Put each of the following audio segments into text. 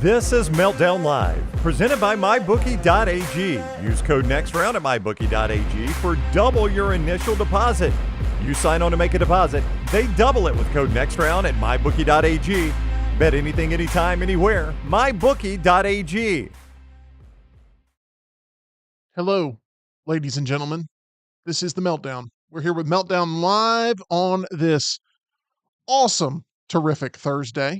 This is Meltdown Live, presented by MyBookie.ag. Use code NEXTROUND at MyBookie.ag for double your initial deposit. You sign on to make a deposit, they double it with code NEXTROUND at MyBookie.ag. Bet anything, anytime, anywhere. MyBookie.ag. Hello, ladies and gentlemen. This is the Meltdown. We're here with Meltdown Live on this awesome, terrific Thursday.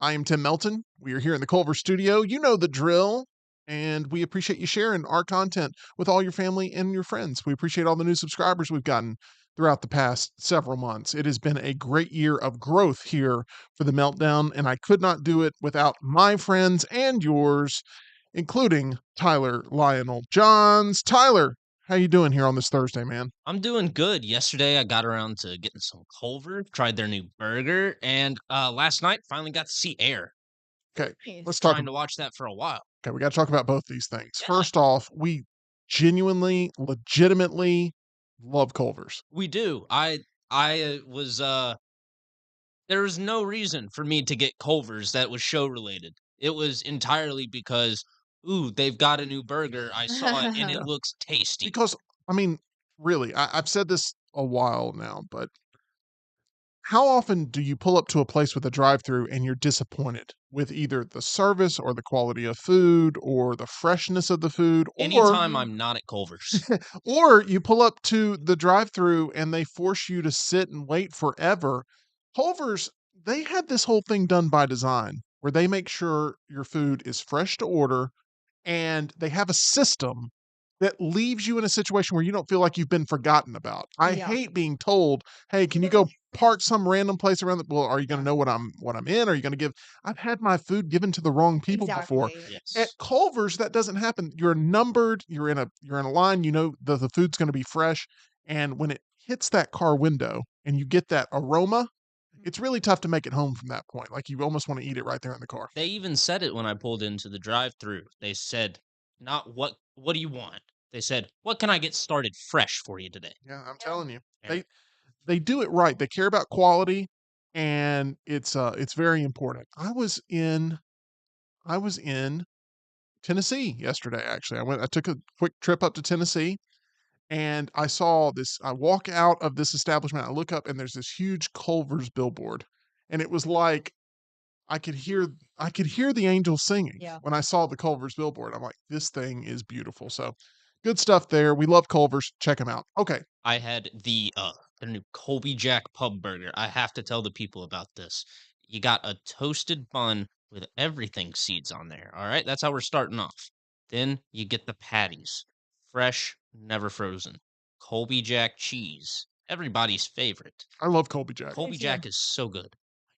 I am Tim Melton. We are here in the Culver studio. You know the drill, and we appreciate you sharing our content with all your family and your friends. We appreciate all the new subscribers we've gotten throughout the past several months. It has been a great year of growth here for the Meltdown, and I could not do it without my friends and yours, including Tyler Lionel Johns. Tyler, how you doing here on this Thursday, man? I'm doing good. Yesterday, I got around to getting some Culver, tried their new burger, and last night finally got to see Air. Okay, Nice. let's talk. Trying to watch that for a while. Okay, we got to talk about both these things. Yeah. First off, we genuinely, legitimately love Culver's. We do. I was there was no reason for me to get Culver's that was show related. It was entirely because they've got a new burger. I saw it and it looks tasty. Because, I mean, really, I've said this a while now, but how often do you pull up to a place with a drive-through and you're disappointed with either the service or the quality of food or the freshness of the food? Anytime I'm not at Culver's. Or you pull up to the drive-through and they force you to sit and wait forever. Culver's, they had this whole thing done by design where they make sure your food is fresh to order, and they have a system that leaves you in a situation where you don't feel like you've been forgotten about. I Yeah. hate being told, "Hey, can you go park some random place around the..." Well, are you going to know what I'm in? Are you going to give... I've had my food given to the wrong people before. Yes. At Culver's, that doesn't happen. You're numbered, you're in a line, you know the food's going to be fresh, and when it hits that car window and you get that aroma, it's really tough to make it home from that point. Like, you almost want to eat it right there in the car. They even said it when I pulled into the drive-through. They said, not what do you want? They said, what can I get started fresh for you today? Yeah, I'm telling you. Yeah. They do it right. They care about quality, and it's very important. I was in Tennessee yesterday, actually. I took a quick trip up to Tennessee, and I saw this. I walk out of this establishment, I look up, and there's this huge Culver's billboard. And it was like I could hear the angels singing Yeah. when I saw the Culver's billboard. I'm like, this thing is beautiful. So good stuff there. We love Culver's. Check them out. Okay. I had their new Colby Jack pub burger. I have to tell the people about this. You got a toasted bun with everything seeds on there. All right, that's how we're starting off. Then you get the patties, fresh, never frozen. Colby Jack cheese, everybody's favorite. I love Colby Jack. Colby Me too. Jack is so good.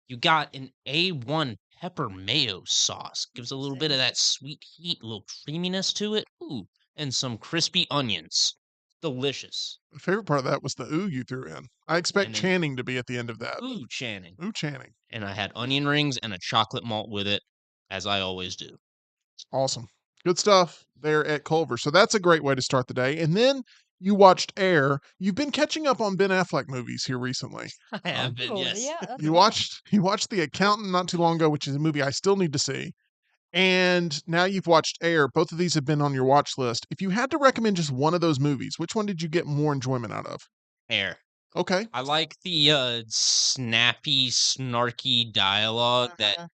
You got an A1 pepper mayo sauce. Gives a little bit of that sweet heat, a little creaminess to it. Ooh, and some crispy onions. Delicious. My favorite part of that was the ooh you threw in. I expect And then- Channing to be at the end of that. Ooh, Channing. Ooh, Channing. And I had onion rings and a chocolate malt with it, as I always do. Awesome. Good stuff there at Culver. So that's a great way to start the day. And then you watched Air. You've been catching up on Ben Affleck movies here recently. I have been, Oh, yes. yeah, that's You cool. watched The Accountant not too long ago, which is a movie I still need to see. And now you've watched Air. Both of these have been on your watch list. If you had to recommend just one of those movies, which one did you get more enjoyment out of? Air. Okay. I like the snappy, snarky dialogue that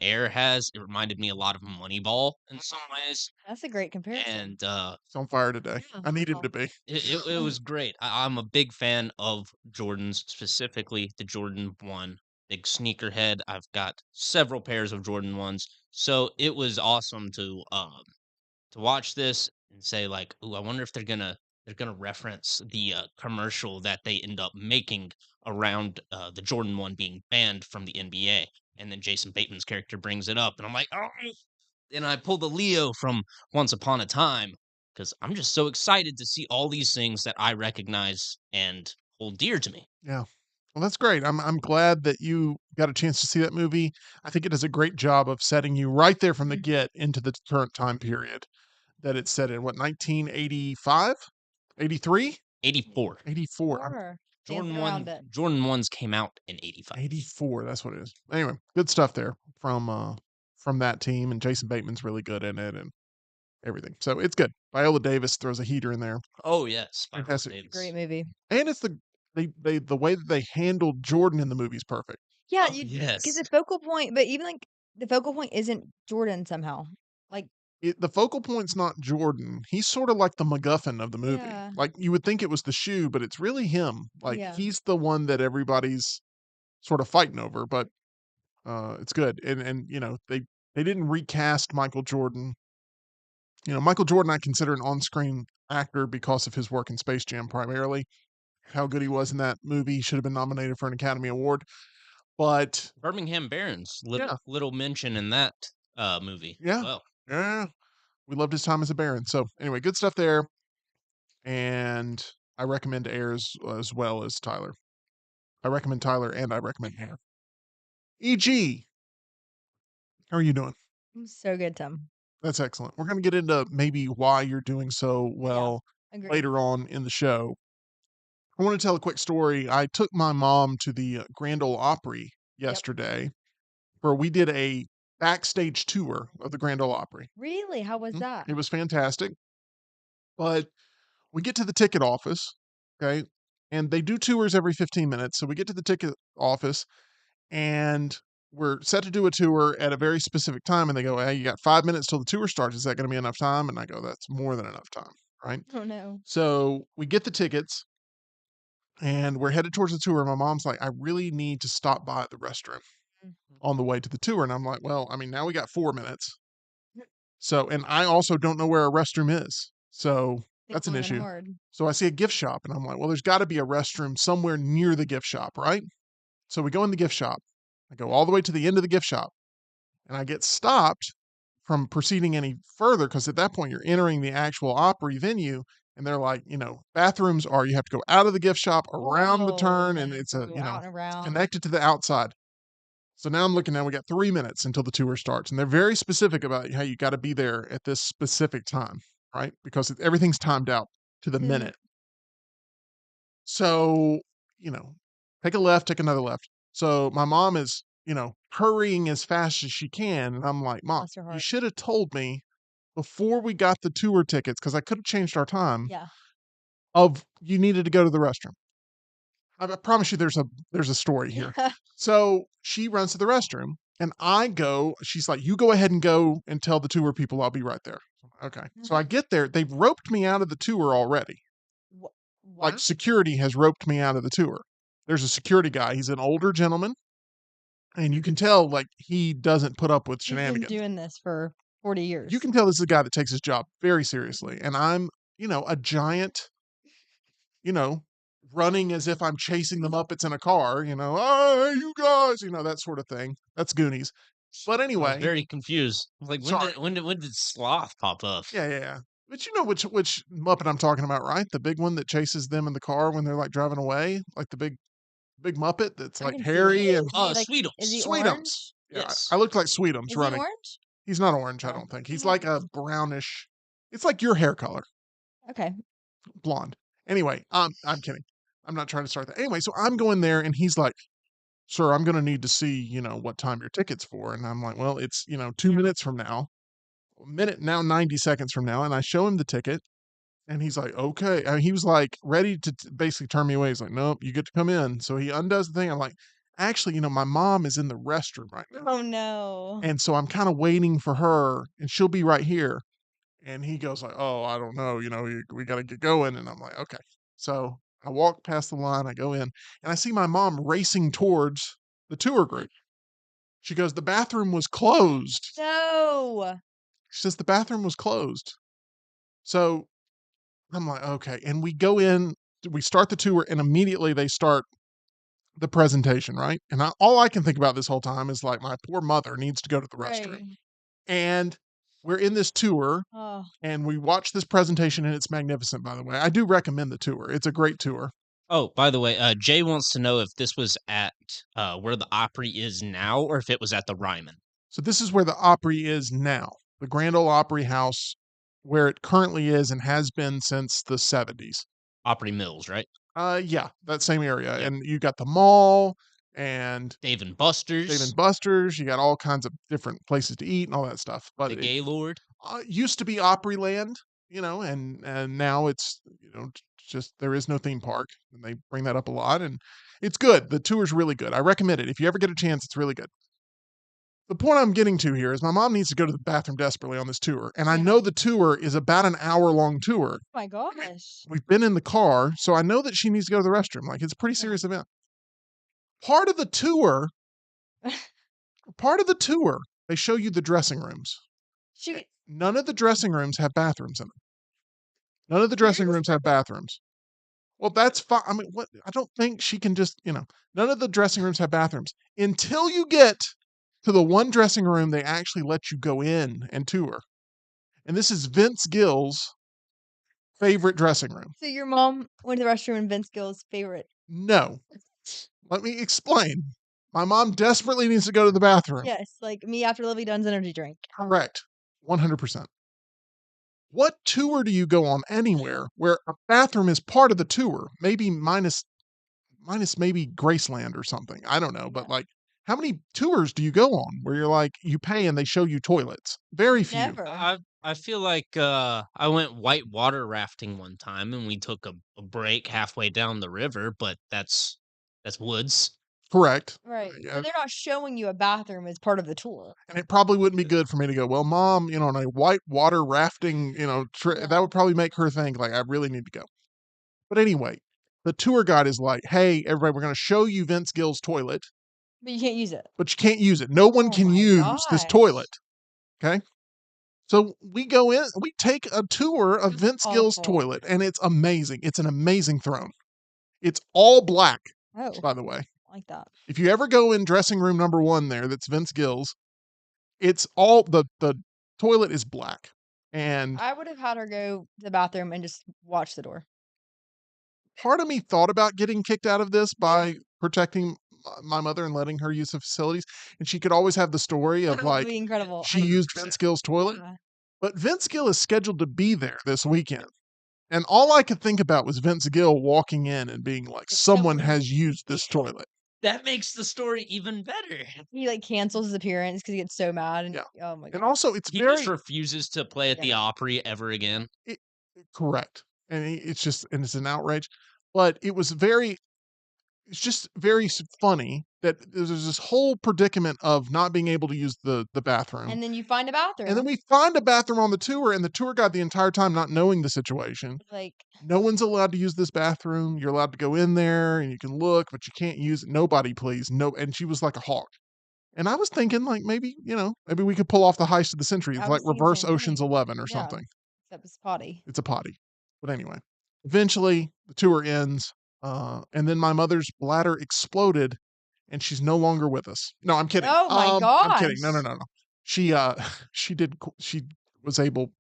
Air has. It reminded me a lot of Moneyball in some ways. That's a great comparison. And It's on fire today. Yeah. I need him to be. it was great. I'm a big fan of Jordans, specifically the Jordan 1. Big sneakerhead. I've got several pairs of Jordan 1s. So it was awesome to watch this and say, like, ooh, I wonder if they're gonna reference the commercial that they end up making around the Jordan 1 being banned from the NBA. And then Jason Bateman's character brings it up, and I'm like, oh, and I pull the Leo from Once Upon a Time because I'm just so excited to see all these things that I recognize and hold dear to me. Yeah. Well, that's great. I'm glad that you got a chance to see that movie. I think it does a great job of setting you right there from the get into the current time period that it's set in. What, 1985? 83? 84. 84. Sure. Jordan Dancing around 1 it. Jordan 1s came out in 85. 84. That's what it is. Anyway, good stuff there from from that team, and Jason Bateman's really good in it and everything. So it's good. Viola Davis throws a heater in there. Oh yes, Viola Fantastic. Davis. Great movie. And it's the way that they handled Jordan in the movie is perfect. Yeah, Oh, because yes. the focal point, but even like the focal point isn't Jordan somehow. Like, The focal point's not Jordan. He's sort of like the MacGuffin of the movie. Yeah. Like you would think it was the shoe, but it's really him. Like Yeah. he's the one that everybody's sort of fighting over. But it's good. And they didn't recast Michael Jordan. Michael Jordan I consider an on-screen actor because of his work in Space Jam primarily. How good he was in that movie. He should have been nominated for an Academy Award. But Birmingham Barons, Yeah. little mention in that movie. Yeah. As well. yeah, we loved his time as a Baron. So anyway, good stuff there. And I recommend Air as well as Tyler. I recommend Tyler and I recommend Air. EG, how are you doing? So good, Tim. That's excellent. We're going to get into maybe why you're doing so well Agree. later on in the show. I want to tell a quick story. I took my mom to the Grand Ole Opry yesterday, where we did a backstage tour of the Grand Ole Opry. Really? How was that? It was fantastic. But we get to the ticket office, okay? And they do tours every 15 minutes. So we get to the ticket office and we're set to do a tour at a very specific time. And they go, hey, you got 5 minutes till the tour starts. Is that going to be enough time? And I go, that's more than enough time, right? Oh no. So we get the tickets and we're headed towards the tour. My mom's like, I really need to stop by the restroom on the way to the tour. And I'm like, well, I mean, now we got 4 minutes. So, and I also don't know where a restroom is. So that's an issue. Hard. So I see a gift shop and I'm like, well, there's got to be a restroom somewhere near the gift shop, right? So we go in the gift shop. I go all the way to the end of the gift shop and I get stopped from proceeding any further because at that point you're entering the actual Opry venue and they're like, bathrooms are, you have to go out of the gift shop around the turn and it's Go out and around. connected to the outside. So now I'm looking, now we got 3 minutes until the tour starts and they're very specific about how you got to be there at this specific time, right? Because everything's timed out to the minute. So, take a left, take another left. So my mom is, hurrying as fast as she can. And I'm like, Mom, Bless her you heart. should have told me before we got the tour tickets, because I could have changed our time, Yeah. of you needed to go to the restroom. I promise you there's a story here. So she runs to the restroom and I go, she's like, you go ahead and go and tell the tour people I'll be right there. Okay. So I get there. They've roped me out of the tour already. Wow. Like security has roped me out of the tour. There's a security guy. He's an older gentleman. And you can tell like he doesn't put up with He's been shenanigans. doing this for 40 years. You can tell this is a guy that takes his job very seriously. And I'm, a giant, running as if I'm chasing the Muppets in a car, hey, you guys, that sort of thing. That's Goonies. But I was anyway, very confused. Like Sorry. when did Sloth pop up? yeah. But you know which Muppet I'm talking about, right? The big one that chases them in the car when they're like driving away, like the big Muppet that's I like can see hairy it. and Sweetums. Is he Sweetums. orange? Yeah, Yes. I looked like Sweetums Is running. he orange? He's not orange, I Oh. don't think. He's like a brownish. It's like your hair color, Okay. blonde. Anyway, I'm kidding. I'm not trying to start that. Anyway, so I'm going there and he's like, sir, I'm going to need to see, what time your ticket's for. And I'm like, well, it's, 2 minutes from now, a minute now, 90 seconds from now. And I show him the ticket and he's like, okay. And he was like ready to basically turn me away. He's like, nope, you get to come in. So he undoes the thing. I'm like, actually, my mom is in the restroom right now. Oh no. And so I'm kind of waiting for her and she'll be right here. And he goes like, oh, I don't know, we got to get going. And I'm like, okay. So I walk past the line, I go in, and I see my mom racing towards the tour group. She goes, the bathroom was closed. No. She says, the bathroom was closed. So I'm like, okay. And we go in, we start the tour, and immediately they start the presentation, right? And all I can think about this whole time is like, my poor mother needs to go to the restroom. Right. And we're in this tour. Oh. And we watched this presentation, and it's magnificent, by the way. I do recommend the tour. It's a great tour. Oh, by the way, Jay wants to know if this was at where the Opry is now, or if it was at the Ryman. So this is where the Opry is now, the Grand Ole Opry House, where it currently is and has been since the 70s. Opry Mills, right? Yeah, that same area. Yep. And you got the mall, and Dave and Dave Buster's, and Buster's. You got all kinds of different places to eat and all that stuff. But the it Gaylord. used to be Opryland, and now it's just there is no theme park, and they bring that up a lot, and it's good. The tour's really good. I recommend it if you ever get a chance. It's really good. The point I'm getting to here is my mom needs to go to the bathroom desperately on this tour, and I Yeah. know the tour is about an hour-long tour. Oh my gosh. We've been in the car, so I know that she needs to go to the restroom. Like, it's a pretty serious event. Part of the tour, they show you the dressing rooms. She None of the dressing rooms have bathrooms in them. None of the dressing rooms have bathrooms. Well, that's fine. I mean, what? I don't think she can just, none of the dressing rooms have bathrooms until you get to the one dressing room they actually let you go in and tour. And this is Vince Gill's favorite dressing room. so your mom went to the restroom in Vince Gill's favorite. No. Let me explain. My mom desperately needs to go to the bathroom. Yes, like me after Livy Dunn's energy drink. Correct. 100%. What tour do you go on anywhere where a bathroom is part of the tour? Maybe minus maybe Graceland or something. I don't know, but like how many tours do you go on where you're like you pay and they show you toilets? Very few. Never. I feel like I went white water rafting one time, and we took a break halfway down the river, but that's woods. Correct. Right. Yeah, So they're not showing you a bathroom as part of the tour. and it probably wouldn't be good for me to go, well, mom, on a white water rafting, trip. That would probably make her think like I really need to go. But anyway, the tour guide is like, hey, everybody, we're going to show you Vince Gill's toilet, But you can't use it. but you can't use it. No one Oh can my use this gosh. toilet. Okay. So we go in, we take a tour of Vince Gill's Awful. toilet, and it's amazing. It's an amazing throne. It's all black, Oh, by the way. I like that. If you ever go in dressing room number 1 there, that's Vince Gill's, it's all the toilet is black. And I would have had her go to the bathroom and just watch the door. part of me thought about getting kicked out of this by protecting my mother and letting her use the facilities. And she could always have the story of That would like be incredible. she used Vince Gill's toilet. Yeah. But Vince Gill is scheduled to be there this weekend. And all I could think about was Vince Gill walking in and being like, someone has used this toilet. That makes the story even better. He like cancels his appearance because he gets so mad. And Yeah. oh my god. And also, it's He very just refuses to play at the Yeah. Opry ever again. correct. And it's an outrage. But it's just very funny that there's this whole predicament of not being able to use the bathroom. And then you find a bathroom. And then we find a bathroom on the tour, and the tour guide the entire time not knowing the situation. like No one's allowed to use this bathroom. You're allowed to go in there and you can look, but you can't use it. Nobody, please. No. And she was like a hawk. And I was thinking, like, maybe we could pull off the heist of the century. It's I like was thinking the reverse same thing. Ocean's 11 or Yeah. something. except it's potty. It's a potty. But anyway, eventually the tour ends. And then my mother's bladder exploded and she's no longer with us. No, I'm kidding. Oh my I'm kidding. No. gosh. She she was able,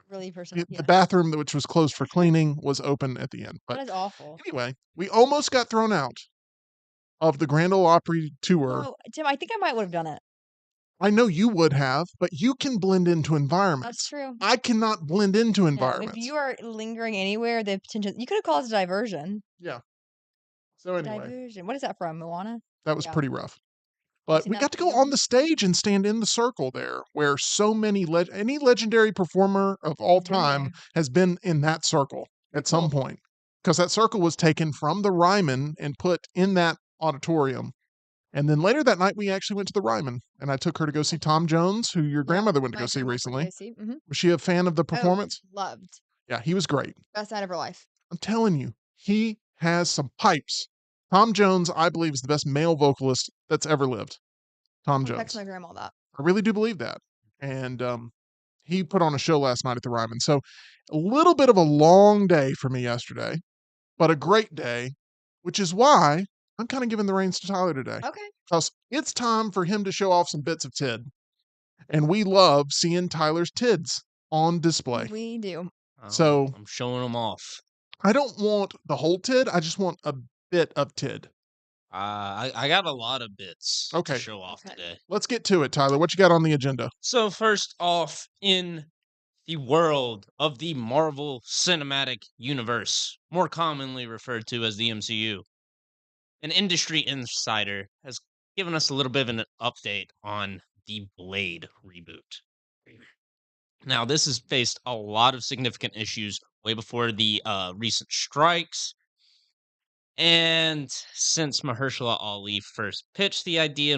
Really personal. the bathroom, which was closed for cleaning, was open at the end. But That is awful. anyway, we almost got thrown out of the Grand Ole Opry tour. No, Tim, I think I might would have done it. I know you would have, but you can blend into That's environments. true. I cannot blend into No, environments. if you are lingering anywhere, the potential you could have caused a diversion. Yeah. So anyway, Diversion. What is that from? Moana? that was Yeah. pretty rough. I've But seen we that got to go video. on the stage and stand in the circle there, where so many any legendary performer of all Has been time there. has been in that circle at some Cool. point, because that circle was taken from the Ryman and put in that auditorium. And then later that night, we actually went to the Ryman, and I took her to go see Tom Jones, who your grandmother went to My go see grandma went to recently. go see. Mhm. Was she a fan of the performance? Oh, loved. Yeah, he was great. Best night of her life. I'm telling you, he has some pipes. Tom Jones, I believe, is the best male vocalist that's ever lived. Tom I'll Jones. text my grandma that. I really do believe that. And he put on a show last night at the Ryman. So a little bit of a long day for me yesterday, but a great day, which is why I'm kind of giving the reins to Tyler today. Okay. Because it's time for him to show off some bits of tid. And we love seeing Tyler's tids on display. We do. So I'm showing them off. I don't want the whole tid. I just want a bit of tid. I got a lot of bits Okay. to show off Okay. today. Let's get to it, Tyler. What you got on the agenda? So first off, in the world of the Marvel Cinematic Universe, more commonly referred to as the MCU, an industry insider has given us a little bit of an update on the Blade reboot. Now, this has faced a lot of significant issues way before the recent strikes. And since Mahershala Ali first pitched the idea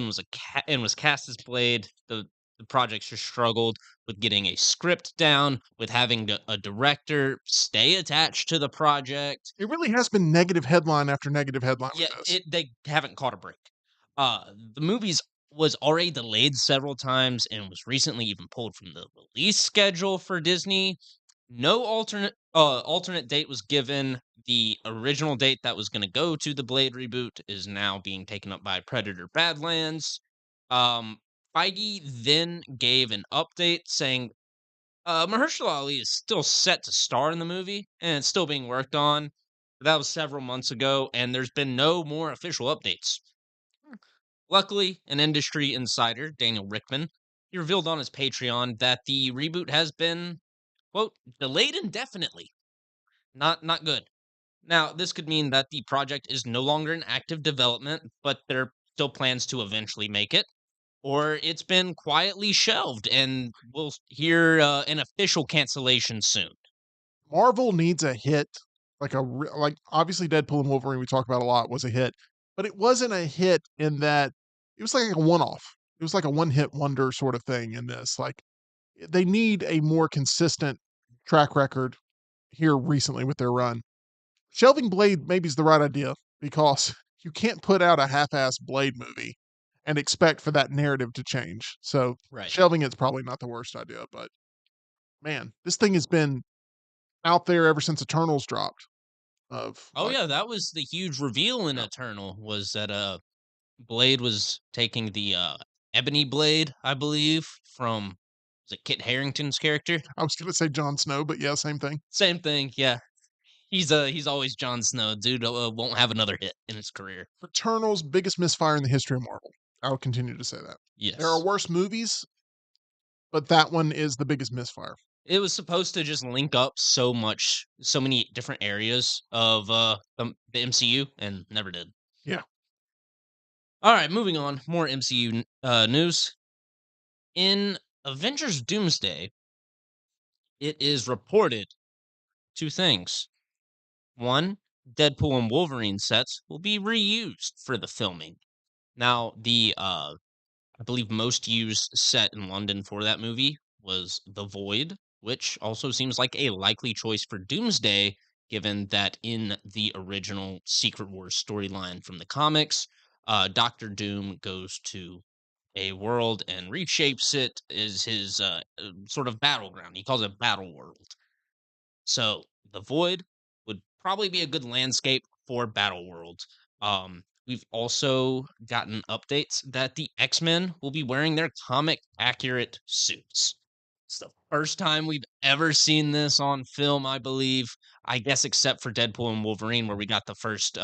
and was cast as Blade, the project's just struggled with getting a script down, with having a director stay attached to the project. It really has been negative headline after negative headline with Yeah, this. they haven't caught a break. The movie's was already delayed several times and was recently even pulled from the release schedule for Disney. No alternate date was given. The original date that was going to go to the Blade reboot is now being taken up by Predator Badlands. Um, Feige then gave an update saying Mahershala Ali is still set to star in the movie and it's still being worked on. That was several months ago, and there's been no more official updates. Luckily, an industry insider, Daniel Rickman, he revealed on his Patreon that the reboot has been, quote, delayed indefinitely. Not good. Now, this could mean that the project is no longer in active development, but there are still plans to eventually make it, or it's been quietly shelved and we'll hear an official cancellation soon. Marvel needs a hit, like obviously Deadpool and Wolverine we talk about a lot was a hit, but it wasn't a hit in that it was like a one-off. It was like a one-hit wonder sort of thing in this. Like they need a more consistent track record here recently with their run. Shelving Blade maybe is the right idea because you can't put out a half-ass Blade movie and expect for that narrative to change. So Right. shelving it's probably not the worst idea, but man, this thing has been out there ever since Eternals dropped. Of Oh like, yeah, that was the huge reveal in yeah, Eternal was that Blade was taking the Ebony Blade, I believe, from was it Kit Harington's character? I was gonna say Jon Snow, but yeah, same thing. Same thing, yeah. He's always Jon Snow. Dude won't have another hit in his career. Eternals biggest misfire in the history of Marvel. I will continue to say that. There are Yes. worse movies, but that one is the biggest misfire. It was supposed to just link up so many different areas of the MCU and never did. Yeah. All right, moving on. More MCU news. In Avengers Doomsday, it is reported two things. One, Deadpool and Wolverine sets will be reused for the filming. Now, the I believe most used set in London for that movie was The Void, which also seems like a likely choice for Doomsday, given that in the original Secret Wars storyline from the comics, Doctor Doom goes to a world and reshapes it as his sort of battleground. He calls it Battle World. So the Void would probably be a good landscape for Battle World. We've also gotten updates that the X-Men will be wearing their comic accurate suits. It's the first time we've ever seen this on film, I believe. I guess except for Deadpool and Wolverine, where we got the first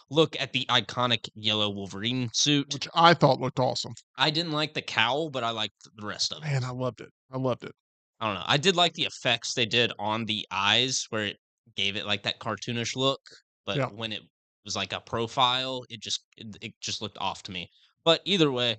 look at the iconic yellow Wolverine suit. Which I thought looked awesome. I didn't like the cowl, but I liked the rest of it. Man, I loved it. I loved it. I don't know. I did like the effects they did on the eyes where it gave it like that cartoonish look, but Yeah. when it was like a profile, it just looked off to me. But either way,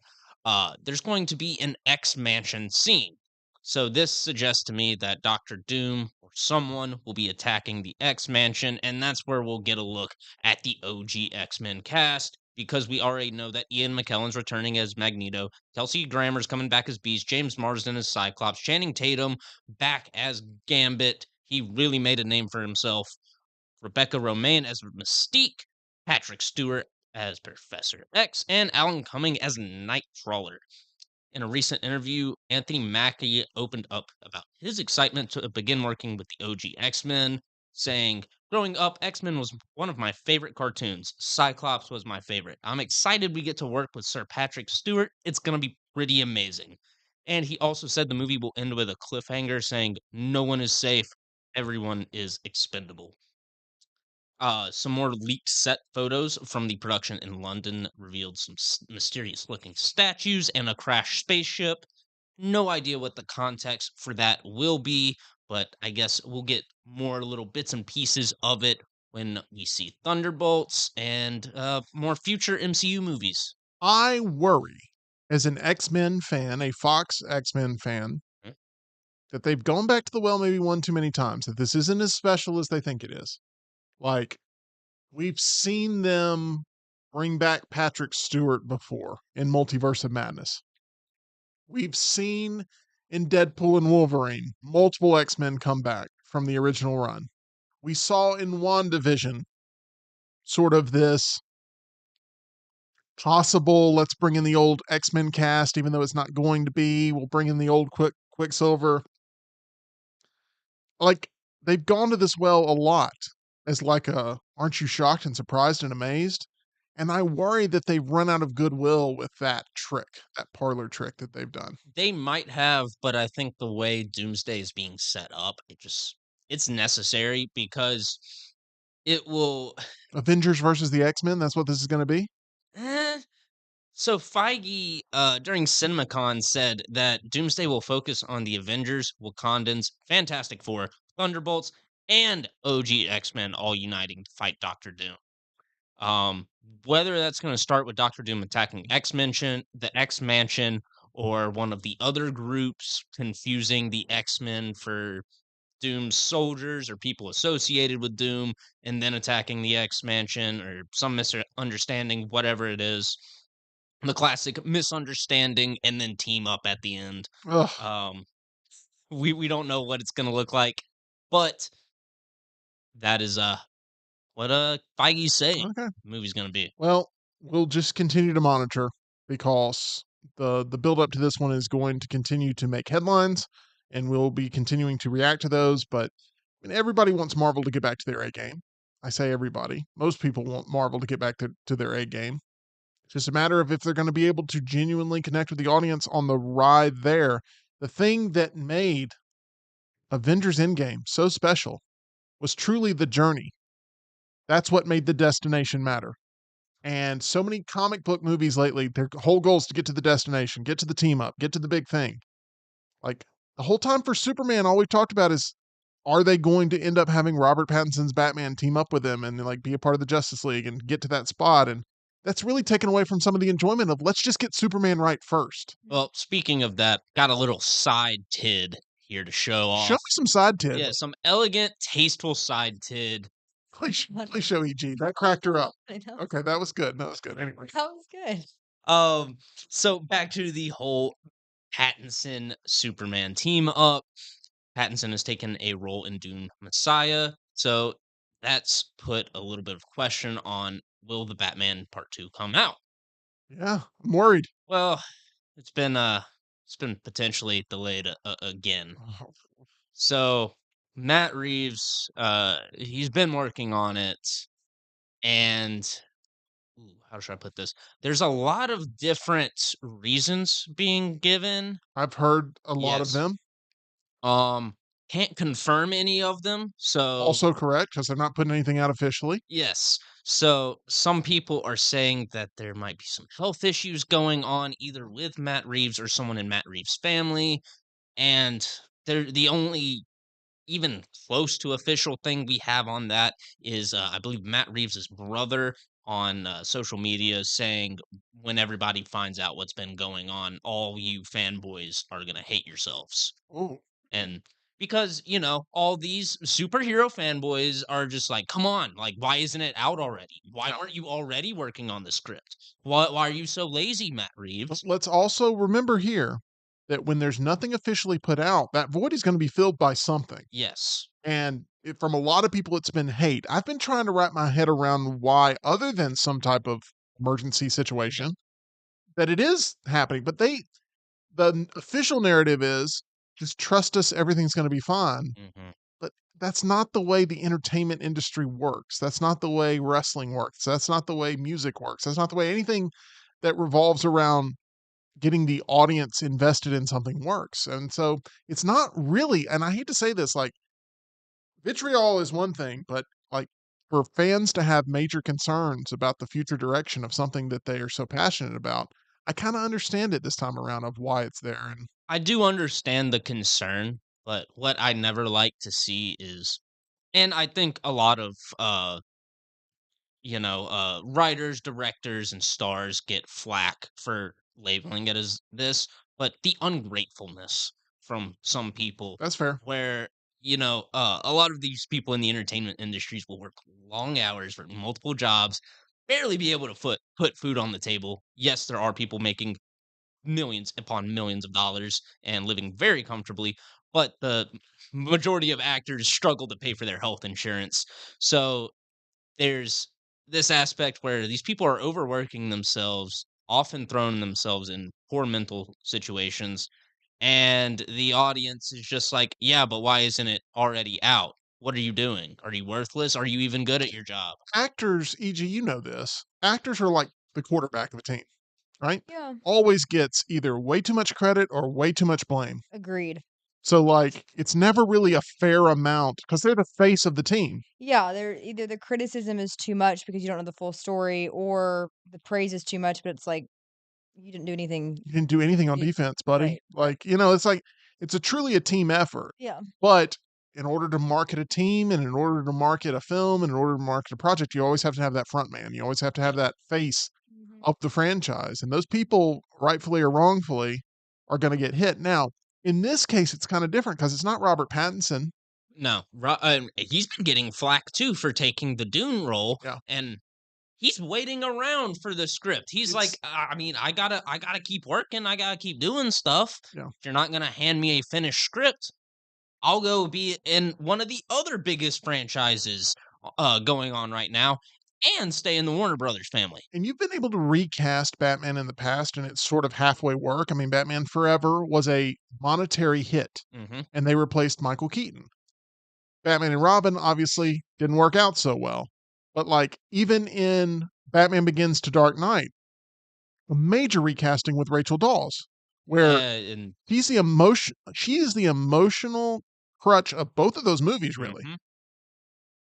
there's going to be an X Mansion scene. So this suggests to me that Doctor Doom or someone will be attacking the X Mansion, and that's where we'll get a look at the OG X-Men cast because we already know that Ian McKellen's returning as Magneto, Kelsey Grammer's coming back as Beast, James Marsden as Cyclops, Channing Tatum back as Gambit. He really made a name for himself. Rebecca Romaine as Mystique, Patrick Stewart as Professor X, and Alan Cumming as Nightcrawler. In a recent interview, Anthony Mackie opened up about his excitement to begin working with the OG X-Men, saying, growing up, X-Men was one of my favorite cartoons. Cyclops was my favorite. I'm excited we get to work with Sir Patrick Stewart. It's going to be pretty amazing. And he also said the movie will end with a cliffhanger saying, no one is safe, everyone is expendable. Some more leaked set photos from the production in London revealed some mysterious looking statues and a crashed spaceship. No idea what the context for that will be, but I guess we'll get more little bits and pieces of it when we see Thunderbolts and more future MCU movies. I worry as an X-Men fan, a Fox X-Men fan, Mm. that they've gone back to the well maybe one too many times, that this isn't as special as they think it is. Like, we've seen them bring back Patrick Stewart before in Multiverse of Madness. We've seen in Deadpool and Wolverine multiple X-Men come back from the original run. We saw in WandaVision sort of this possible, let's bring in the old X-Men cast, even though it's not going to be. We'll bring in the old Quicksilver. Like, they've gone to this well a lot as like a, aren't you shocked and surprised and amazed? And I worry that they've run out of goodwill with that trick, that parlor trick that they've done. They might have, but I think the way Doomsday is being set up, it's necessary because it will. Avengers versus the X-Men, that's what this is going to be? Eh, So Feige, during CinemaCon, said that Doomsday will focus on the Avengers, Wakandans, Fantastic Four, Thunderbolts, and OG X-Men all uniting to fight Doctor Doom. Um, whether that's going to start with Doctor Doom attacking the X Mansion, or one of the other groups confusing the X-Men for Doom's soldiers or people associated with Doom, and then attacking the X Mansion, or some misunderstanding, whatever it is, the classic misunderstanding and then team up at the end. Ugh. Um, we don't know what it's gonna look like, but that is what Feige's saying Okay. the movie's gonna be. Well, we'll just continue to monitor because the build up to this one is going to continue to make headlines, and we'll be continuing to react to those. But I mean, everybody wants Marvel to get back to their A game. I say everybody. Most people want Marvel to get back to their A game. It's just a matter of if they're going to be able to genuinely connect with the audience on the ride there. The thing that made Avengers Endgame so special was truly the journey. That's what made the destination matter. And so many comic book movies lately, their whole goal is to get to the destination, get to the team up, get to the big thing. Like, the whole time for Superman, all we've talked about is, are they going to end up having Robert Pattinson's Batman team up with them and like be a part of the Justice League and get to that spot? And that's really taken away from some of the enjoyment of, let's just get Superman right first. Well, speaking of that, got a little side tid here to show Show me off. some side tid. Yeah, some elegant, tasteful side tid. Please show EG. That cracked her up. I know. Okay, that was good. That was good. Anyway. That was good. So back to the whole Pattinson Superman team up. Pattinson has taken a role in Dune Messiah, so that's put a little bit of question on, will the Batman Part 2 come out? Yeah, I'm worried. Well, it's been potentially delayed again. Oh, So Matt Reeves, he's been working on it, and how should I put this? There's a lot of different reasons being given. I've heard a lot of Yes. them. Can't confirm any of them. So Also correct, because they're not putting anything out officially. yes. So some people are saying that there might be some health issues going on either with Matt Reeves or someone in Matt Reeves' family. And they're the only even close to official thing we have on that is, I believe, Matt Reeves' brother on social media saying, when everybody finds out what's been going on, all you fanboys are going to hate yourselves. Oh, And because, all these superhero fanboys are just like, come on, like, why isn't it out already? Why aren't you already working on the script? Why are you so lazy, Matt Reeves? let's also remember here that when there's nothing officially put out, that void is going to be filled by something. Yes. And from a lot of people, it's been hate. I've been trying to wrap my head around why, other than some type of emergency situation, that it is happening. But the official narrative is just trust us, everything's going to be fine. Hmm. But that's not the way the entertainment industry works. That's not the way wrestling works. That's not the way music works. That's not the way anything that revolves around getting the audience invested in something works. And so it's not really, and I hate to say this, like, vitriol is one thing, but like, for fans to have major concerns about the future direction of something that they are so passionate about, I kind of understand it this time around of why it's there. And I do understand the concern, but what I never like to see is And I think a lot of writers, directors, and stars get flack for labeling it as this, but the ungratefulness from some people, That's fair. where a lot of these people in the entertainment industries will work long hours, work multiple jobs, barely be able to put food on the table. Yes, there are people making millions upon millions of dollars and living very comfortably, but the majority of actors struggle to pay for their health insurance. So there's this aspect where these people are overworking themselves, often throwing themselves in poor mental situations, and the audience is just like, "Yeah, but why isn't it already out? What are you doing? Are you worthless? Are you even good at your job?" Actors, e.g., you know this, actors are like the quarterback of a team, right? Yeah, Always gets either way too much credit or way too much blame. agreed. So, like, it's never really a fair amount because they're the face of the team. Yeah, they're either the criticism is too much because you don't know the full story, or the praise is too much, but it's like you didn't do anything. You didn't do anything on You, defense, buddy. right, right. Like, it's like it's a truly a team effort. Yeah. But in order to market a team and in order to market a film and in order to market a project, you always have to have that front man. You always have to have Yep. that face Mhm. of the franchise. And those people, rightfully or wrongfully, are going to get hit. Now, in this case, it's kind of different because it's not Robert Pattinson. No, he's been getting flack too for taking the Dune role, Yeah. and he's waiting around for the script. He's like, It's, I mean, I gotta keep working. I gotta keep doing stuff. yeah. If you're not gonna hand me a finished script, I'll go be in one of the other biggest franchises going on right now, and stay in the Warner Brothers family. And you've been able to recast Batman in the past and it's sort of halfway work. I mean, Batman Forever was a monetary hit Hmm. and they replaced Michael Keaton. Batman and Robin obviously didn't work out so well. But like even in Batman Begins to Dark Knight, a major recasting with Rachel Dawes, where Yeah, and she is the emotional crutch of both of those movies, really. mhm.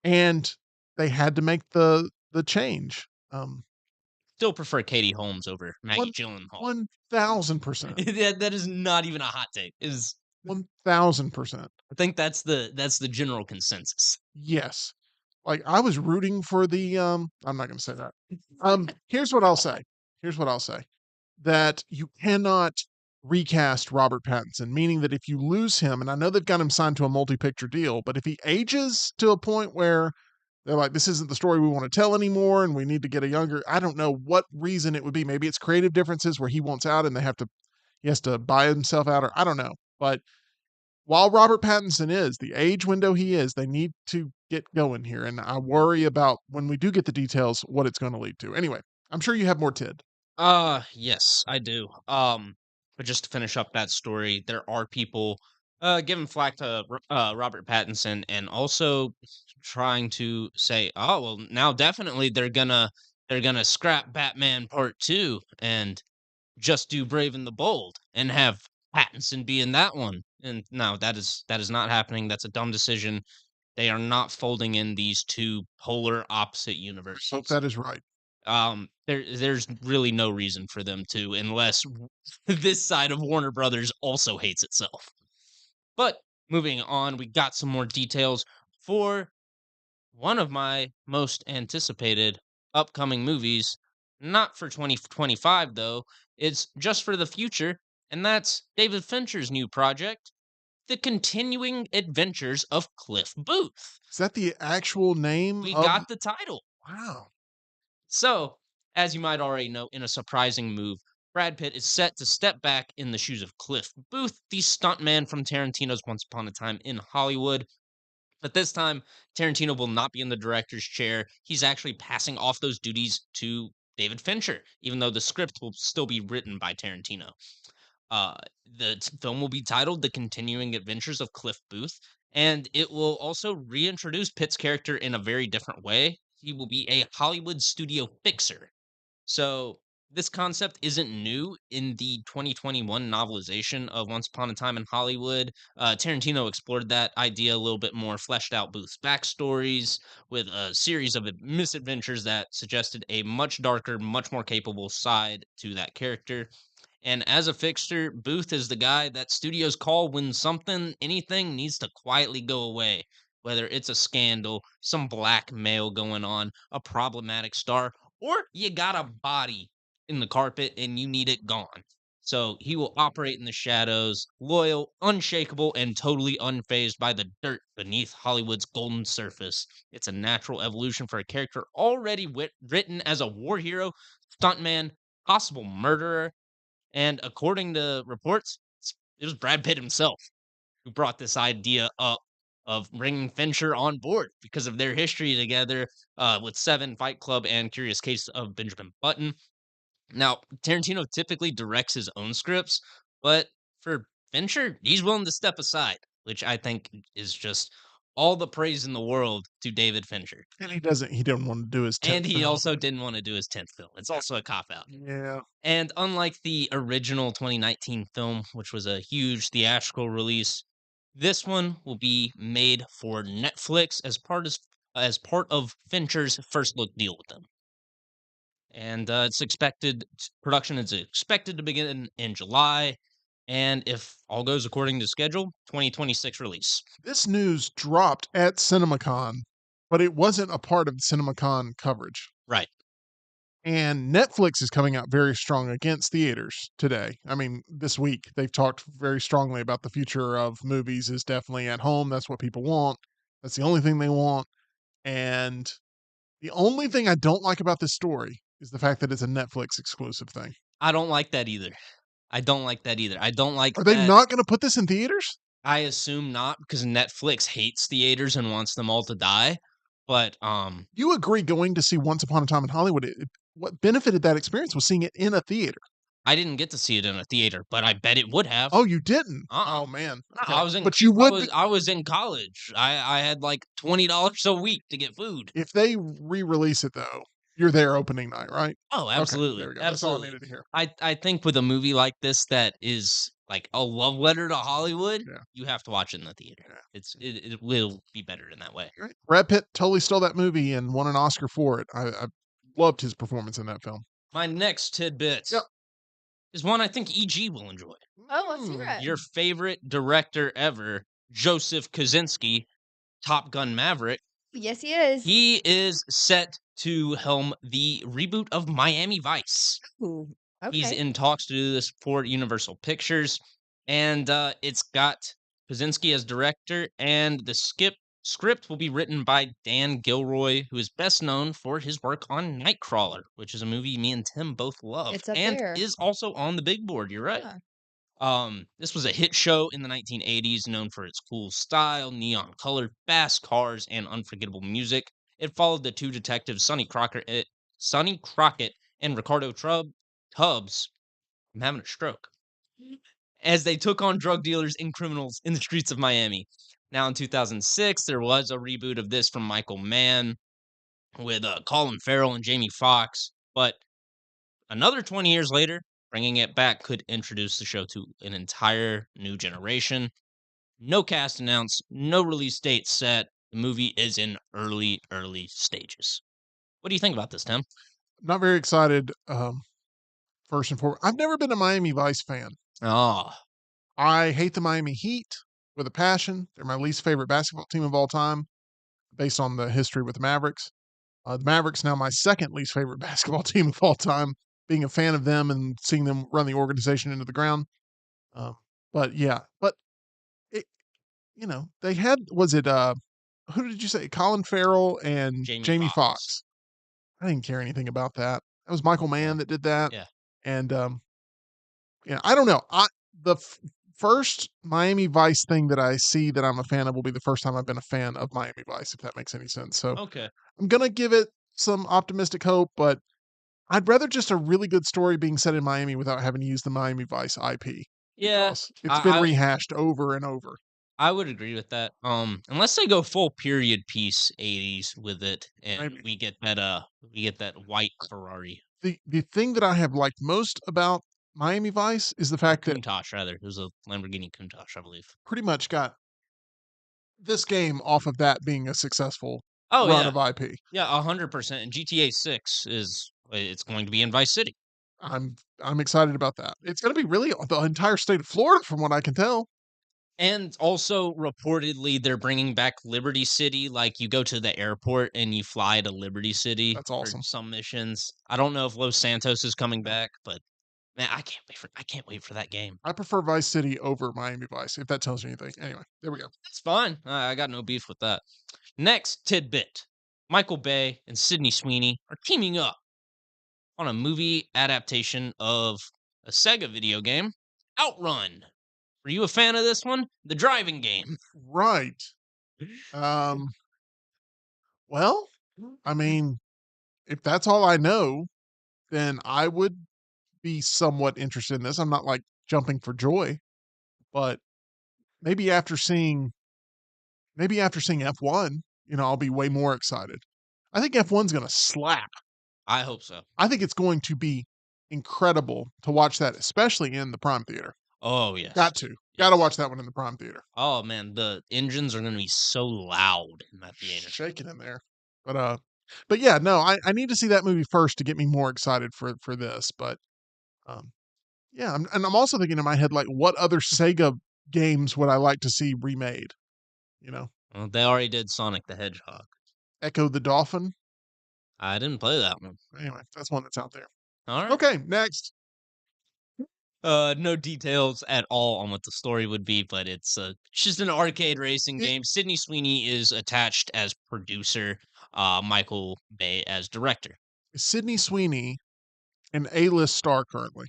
And they had to make the change. Still prefer Katie Holmes over Maggie One Gyllenhaal. 1000%. That is not even a hot take. Is 1000%. I think that's the general consensus. Yes. Like I was rooting for the I'm not gonna say that. Here's what I'll say. Here's what I'll say. That you cannot recast Robert Pattinson, meaning that if you lose him, and I know they've got him signed to a multi-picture deal, but if he ages to a point where they're like, this isn't the story we want to tell anymore, and we need to get a younger, I don't know what reason it would be. Maybe it's creative differences where he wants out and he has to buy himself out, or I don't know. But while Robert Pattinson is the age window he is, they need to get going here. And I worry about when we do get the details, what it's going to lead to. Anyway, I'm sure you have more Tid. Yes, I do. But just to finish up that story, there are people giving flack to Robert Pattinson and also trying to say, "Oh, well, now definitely they're gonna scrap Batman Part 2 and just do Brave and the Bold and have Pattinson be in that one." And no, that is not happening. That's a dumb decision. They are not folding in these two polar opposite Hope universes. that is right. There's really no reason for them to, unless this side of Warner Brothers also hates itself. But moving on, we got some more details for one of my most anticipated upcoming movies. Not for 2025 though. It's just for the future, and that's David Fincher's new project, The Continuing Adventures of Cliff Booth. Is that the actual name We of? got the title. Wow. So, as you might already know, in a surprising move, Brad Pitt is set to step back in the shoes of Cliff Booth, the stuntman from Tarantino's Once Upon a Time in Hollywood. But this time, Tarantino will not be in the director's chair. He's actually passing off those duties to David Fincher, even though the script will still be written by Tarantino. Uh, the film will be titled The Continuing Adventures of Cliff Booth, and it will also reintroduce Pitt's character in a very different way. He will be a Hollywood studio fixer. So, this concept isn't new in the 2021 novelization of Once Upon a Time in Hollywood. Tarantino explored that idea a little bit more, fleshed out Booth's backstories with a series of misadventures that suggested a much darker, much more capable side to that character. And as a fixture, Booth is the guy that studios call when anything needs to quietly go away. whether it's a scandal, some blackmail going on, a problematic star, or you got a body in the carpet and you need it gone. So he will operate in the shadows, loyal, unshakable, and totally unfazed by the dirt beneath Hollywood's golden surface. It's a natural evolution for a character already written as a war hero, stuntman, possible murderer, and according to reports, it was Brad Pitt himself who brought this idea up of bringing Fincher on board because of their history together with Seven, Fight Club, and Curious Case of Benjamin Button. Now, Tarantino typically directs his own scripts, but for Fincher, he's willing to step aside, which I think is just all the praise in the world to David Fincher. And he didn't want to do his 10th And he film. also didn't want to do his 10th film. It's also a cop out. Yeah. And unlike the original 2019 film, which was a huge theatrical release, this one will be made for Netflix as part of Fincher's first look deal with them. And production is expected to begin in July, and if all goes according to schedule, 2026 release. This news dropped at CinemaCon, but it wasn't a part of the CinemaCon coverage. Right. And Netflix is coming out very strong against theaters today. I mean, this week they've talked very strongly about the future of movies is definitely at home. That's what people want. That's the only thing they want. And the only thing I don't like about this story is the fact that it's a Netflix exclusive thing. I don't like that either. I don't like Are they that. not going to put this in theaters? I assume not because Netflix hates theaters and wants them all to die. But You agree going to see Once Upon a Time in Hollywood, what benefited that experience was seeing it in a theater. I didn't get to see it in a theater, but I bet it would have. Oh, you didn't? Uh-uh. Oh, man. No, Okay. I was in. But you would. I was in college. I had like $20 a week to get food. If they re-release it, though, you're there opening night, right? Oh, absolutely, Okay, there we go. That's all I absolutely. needed to hear. I think with a movie like this that is like a love letter to Hollywood, Yeah. you have to watch it in the theater. Yeah. It will be better in that way. Right. Brad Pitt totally stole that movie and won an Oscar for it. I loved his performance in that film. My next tidbit Yep. is one I think EG will enjoy. Oh, let's hear it. Your favorite director ever, Joseph Kosinski, Top Gun Maverick. Yes, he is. He is set to helm the reboot of Miami Vice. Ooh, He's okay. in talks to do this for Universal Pictures, and it's got Kosinski as director, and the script will be written by Dan Gilroy, who is best known for his work on Nightcrawler, which is a movie me and Tim both love, It's up and there. is also on the big board. You're right. Yeah. This was a hit show in the 1980s, known for its cool style, neon colored, fast cars, and unforgettable music. It followed the two detectives, Sonny Crockett and Ricardo Tubbs. I'm having a stroke. As they took on drug dealers and criminals in the streets of Miami. Now, in 2006, there was a reboot of this from Michael Mann with Colin Farrell and Jamie Foxx, but another 20 years later, bringing it back could introduce the show to an entire new generation. No cast announced, no release date set. The movie is in early stages. What do you think about this, Tim? Not very excited. First and foremost, I've never been a Miami Vice fan. Oh, I hate the Miami Heat with a passion. They're my least favorite basketball team of all time, based on the history with the Mavericks. The Mavericks now my second least favorite basketball team of all time, being a fan of them and seeing them run the organization into the ground. But it, they had, was it, who did you say? Colin Farrell and Jamie Foxx. I didn't care anything about that. That was Michael Mann that did that. Yeah. And, I don't know. The first Miami Vice thing that I see that I'm a fan of will be the first time I've been a fan of Miami Vice, if that makes any sense. So okay. I'm going to give it some optimistic hope, but I'd rather just a really good story being set in Miami without having to use the Miami Vice IP. Yeah. It's been rehashed over and over. I would agree with that. Unless they go full period piece 80s with it, and Maybe. we get that white Ferrari. The thing that I have liked most about Miami Vice is the fact that Countach, rather. It was a Lamborghini Countach, I believe. pretty much got this game off of that being a successful Oh, run yeah. of IP. Yeah, 100%. And GTA 6 it's going to be in Vice City. I'm excited about that. It's going to be really the entire state of Florida, from what I can tell. And also, reportedly, they're bringing back Liberty City. Like, you go to the airport and you fly to Liberty City That's for awesome. some missions. I don't know if Los Santos is coming back, but man, I can't wait for that game. I prefer Vice City over Miami Vice, if that tells you anything. Anyway, there we go. That's fine. I got no beef with that. Next tidbit: Michael Bay and Sydney Sweeney are teaming up on a movie adaptation of a Sega video game, Outrun. Were you a fan of this one? The driving game. Right. Um, well, I mean, if that's all I know, then I would be somewhat interested in this. I'm not like jumping for joy, but maybe after seeing F1, I'll be way more excited. I think F1's going to slap. I hope so. I think it's going to be incredible to watch that, especially in the Prime Theater. Oh, yes. Got to. Got to watch that one in the Prime Theater. Oh, man. The engines are going to be so loud in that theater. Shaking in there. But yeah, no, I need to see that movie first to get me more excited for this. But yeah, I'm also thinking in my head, like, what other Sega games would I like to see remade? Well, they already did Sonic the Hedgehog. Echo the Dolphin. I didn't play that one. Anyway, that's one that's out there. All right. Okay, next. No details at all on what the story would be, but it's just an arcade racing game. Sydney Sweeney is attached as producer, Michael Bay as director. Is Sydney Sweeney an A-list star currently?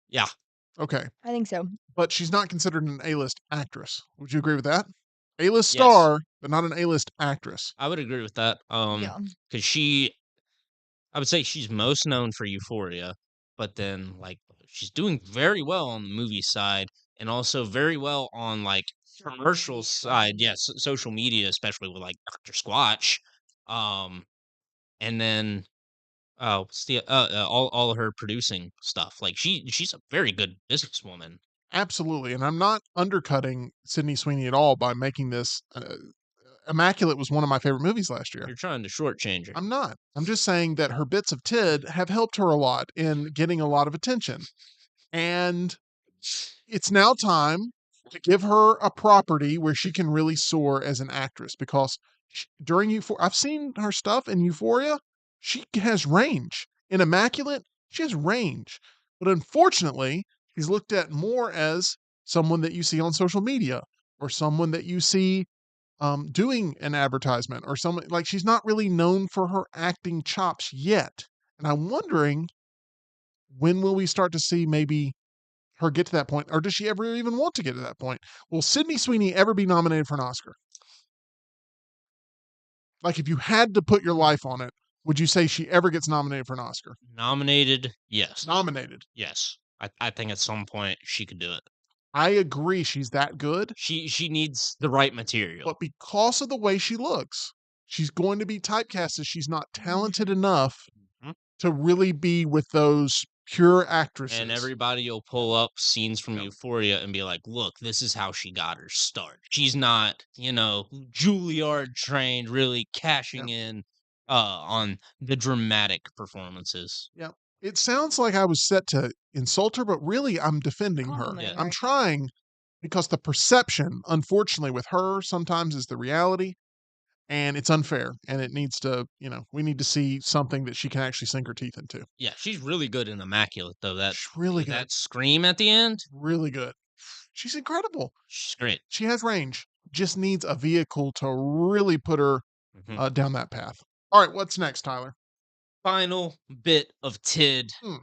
Yeah. Okay. I think so. But she's not considered an A-list actress. Would you agree with that? A-list Yes. star, but not an A-list actress. I would agree with that. Yeah. Because I would say she's most known for Euphoria, but then like she's doing very well on the movie side and also very well on like commercial side. Yes, social media, especially with like Dr. Squatch. And then what's the all of her producing stuff. Like she's a very good businesswoman. Absolutely. And I'm not undercutting Sydney Sweeney at all by making this. Immaculate was one of my favorite movies last year. You're trying to shortchange her. I'm not. I'm just saying that her bits of Tid have helped her a lot in getting a lot of attention. And it's now time to give her a property where she can really soar as an actress because during Euphoria, I've seen her stuff in Euphoria. She has range. In Immaculate, she has range. But unfortunately, she's looked at more as someone that you see on social media or someone that you see doing an advertisement or something. Like, she's not really known for her acting chops yet. And I'm wondering, when will we start to see maybe her get to that point? Or does she ever even want to get to that point? Will Sydney Sweeney ever be nominated for an Oscar? Like, if you had to put your life on it, would you say she ever gets nominated for an Oscar? Nominated, yes. Nominated. Yes. I think at some point she could do it. I agree she's that good. She needs the right material. But because of the way she looks, she's going to be typecast as she's not talented enough Mhm. to really be with those pure actresses. And everybody will pull up scenes from Yep. Euphoria and be like, look, this is how she got her start. She's not, Juilliard trained, really cashing in on the dramatic performances. Yeah. It sounds like I was set to insult her, but really I'm defending her. Compliment I'm her. trying because the perception, unfortunately, with her sometimes is the reality. And it's unfair. And it needs to, we need to see something that she can actually sink her teeth into. Yeah, she's really good in Immaculate, though. She's really good. That scream at the end, Really good. She's incredible. she's great. She has range. Just needs a vehicle to really put her Mhm. down that path. All right, what's next, Tyler? Final bit of TID. Hmm.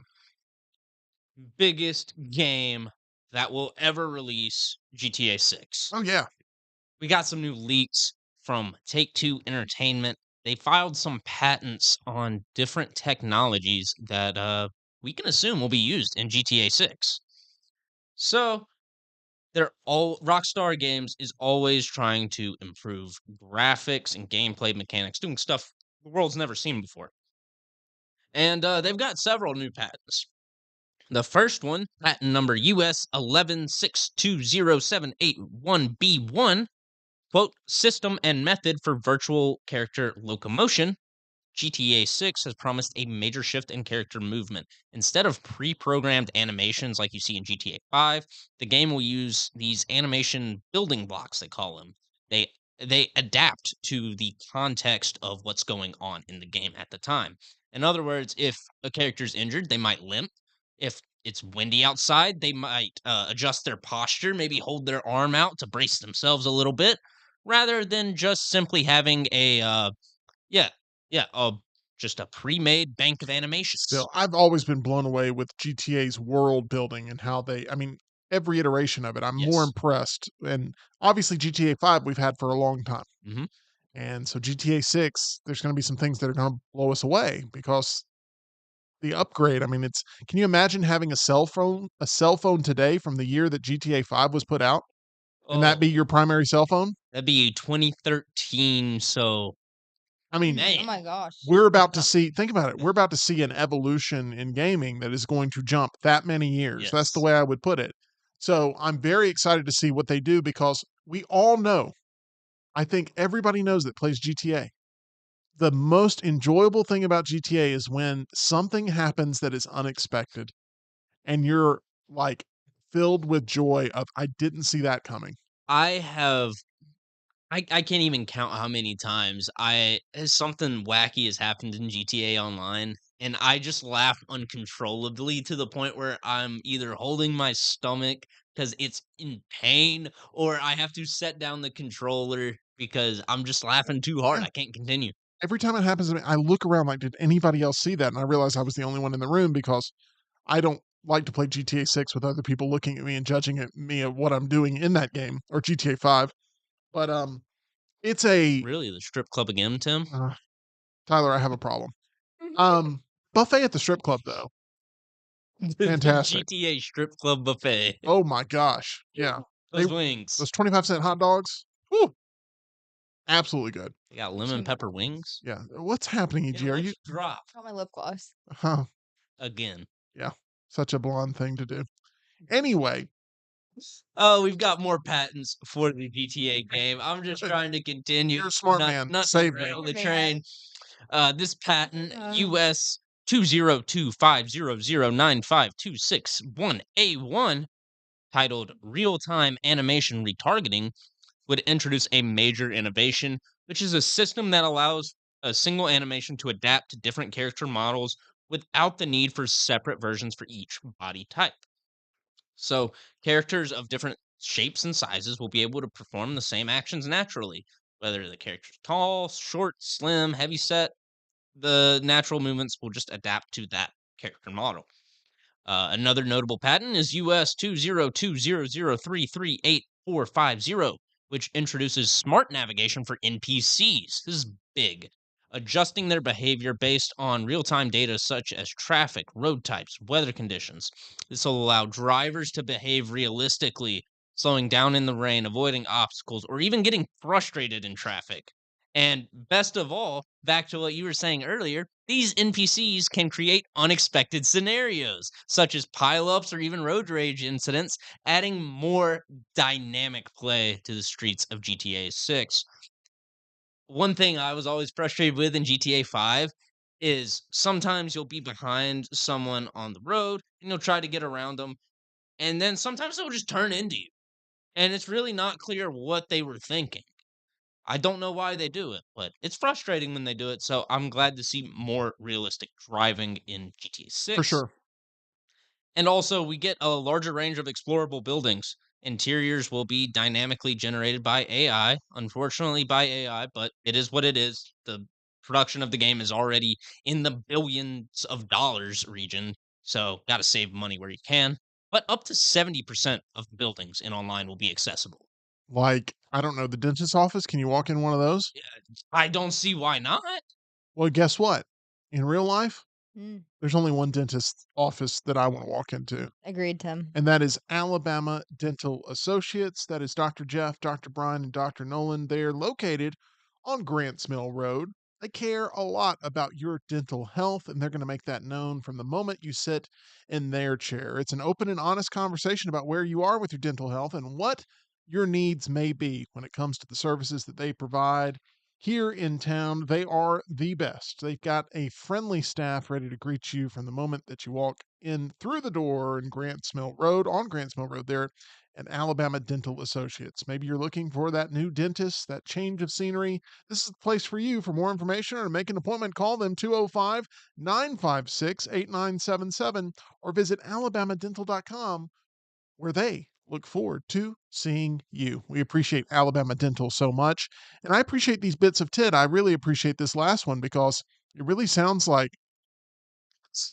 Biggest game that will ever release GTA 6. Oh yeah. We got some new leaks from Take-Two Entertainment. They filed some patents on different technologies that we can assume will be used in GTA 6. So, Rockstar Games is always trying to improve graphics and gameplay mechanics, doing stuff the world's never seen before. And they've got several new patents. The first one, patent number US 116207881B1, quote, system and method for virtual character locomotion, GTA 6 has promised a major shift in character movement. Instead of pre programmed animations like you see in GTA 5, the game will use these animation building blocks, they call them. They they adapt to the context of what's going on in the game at the time. In other words, if a character's injured, they might limp. If it's windy outside, they might adjust their posture, maybe hold their arm out to brace themselves a little bit, rather than just simply having a yeah, yeah, just a pre-made bank of animations. Still, I've always been blown away with GTA's world building and how I mean, every iteration of it, I'm more Yes. impressed. And obviously, GTA 5 we've had for a long time. Hmm. And so GTA 6, there's going to be some things that are going to blow us away because the upgrade, I mean, can you imagine having a cell phone today from the year that GTA 5 was put out and that Oh, be your primary cell phone? that'd be 2013. So, I mean, Oh man, my gosh. we're about to see, think about it, we're about to see an evolution in gaming that is going to jump that many years. That's the yes, way I would put it. So I'm very excited to see what they do because we all know, I think everybody knows that plays GTA. The most enjoyable thing about GTA is when something happens that is unexpected and you're like filled with joy of I didn't see that coming. I have. I can't even count how many times something wacky has happened in GTA Online, and I just laugh uncontrollably to the point where I'm either holding my stomach because it's in pain, or I have to set down the controller because I'm just laughing too hard. Yeah. I can't continue. Every time it happens to me, I look around like, did anybody else see that? And I realize I was the only one in the room because I don't like to play GTA 6 with other people looking at me and judging at me of what I'm doing in that game or GTA 5. But it's a Really, the strip club again, Tim? uh, Tyler, I have a problem. Um Buffet at the strip club though. The Fantastic. GTA strip club buffet. Oh my gosh. Yeah. They Those wings. those 25-cent hot dogs. Whew, absolutely good. They got Too lemon much. pepper wings. Yeah. What's happening, Yeah, EG? Are you let's drop Got my lip gloss. huh? again. Yeah. Such a blonde thing to do. Anyway, Oh, we've got more patents for the GTA game. I'm just trying to continue, you're a smart not man. not Save me. derail the Okay, train. This patent Uh, US 20250095261A1 titled Real-Time Animation Retargeting would introduce a major innovation, which is a system that allows a single animation to adapt to different character models without the need for separate versions for each body type. So, characters of different shapes and sizes will be able to perform the same actions naturally, whether the character's tall, short, slim, heavy set, the natural movements will just adapt to that character model. Another notable patent is US 20200338450, which introduces smart navigation for NPCs. This is big. Adjusting their behavior based on real time data such as traffic, road types, weather conditions. This will allow drivers to behave realistically, slowing down in the rain, avoiding obstacles, or even getting frustrated in traffic. And best of all, back to what you were saying earlier, these NPCs can create unexpected scenarios, such as pileups or even road rage incidents, adding more dynamic play to the streets of GTA 6. One thing I was always frustrated with in GTA 5 is sometimes you'll be behind someone on the road and you'll try to get around them, and then sometimes they'll just turn into you. And it's really not clear what they were thinking. I don't know why they do it, but it's frustrating when they do it. So I'm glad to see more realistic driving in GTA For 6. sure. And also, we get a larger range of explorable buildings. Interiors will be dynamically generated by AI, unfortunately, by AI, but it is what it is. The production of the game is already in the billions of dollars region. So, got to save money where you can. But up to 70% of buildings in online will be accessible. Like, I don't know, the dentist's office, can you walk in one of those? Yeah, I don't see why not. Well, guess what? In real life, mm, there's only one dentist office that I want to walk into, agreed, Tim. and that is Alabama Dental Associates. That is Dr. Jeff, Dr. Brian, and Dr. Nolan. They're located on Grants Mill Road. They care a lot about your dental health, and they're going to make that known from the moment you sit in their chair. It's an open and honest conversation about where you are with your dental health and what your needs may be when it comes to the services that they provide. here in town. They are the best. They've got a friendly staff ready to greet you from the moment that you walk in through the door in Grants Mill Road, on Grants Mill Road there at Alabama Dental Associates. Maybe you're looking for that new dentist, that change of scenery. This is the place for you. For more information or to make an appointment, call them 205 956 8977 or visit alabamadental.com, where they look forward to seeing you. We appreciate Alabama Dental so much. And I appreciate these bits of tid. I really appreciate this last one because it really sounds like